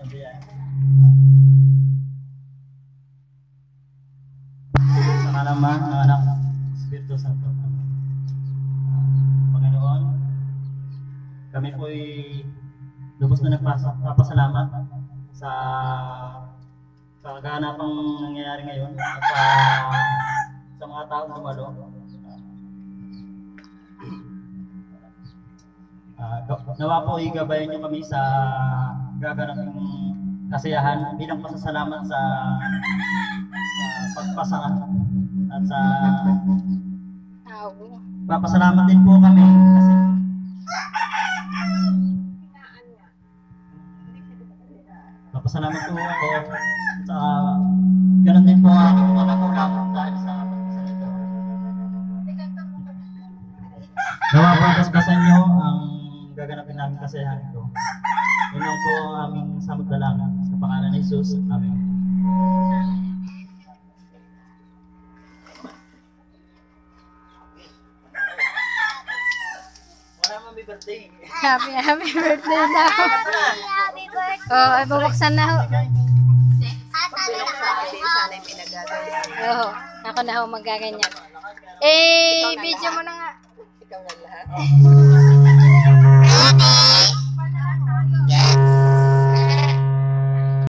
Sa kalaman ng anak Espiritu Santo. Panginoon, kami po'y lubos na nagpapasalamat sa kaganapang nangyayari ngayon at sa mga taong dumalo. Nawa po igabayan niyo kami sa gaganapang kasiyahan bilang pasasalamat sa pagpasaka at sa papasalamat din po kami kasi papasalamat po ako sa ganun din po ang mga nakulang dahil sa pagsalito. Nawa po basbasan niyo ang gaganapin namin kasiyahan ito. Yun lang po ang aming samot-dalangin sa pangalan ni Jesus. Amen. Happy birthday. Happy birthday na. Happy birthday. Oh, ay bubuksan na ho. Sana yung pinagagawa. Oo, ako na ho magaganyan. Video mo na nga. Ikaw na lahat.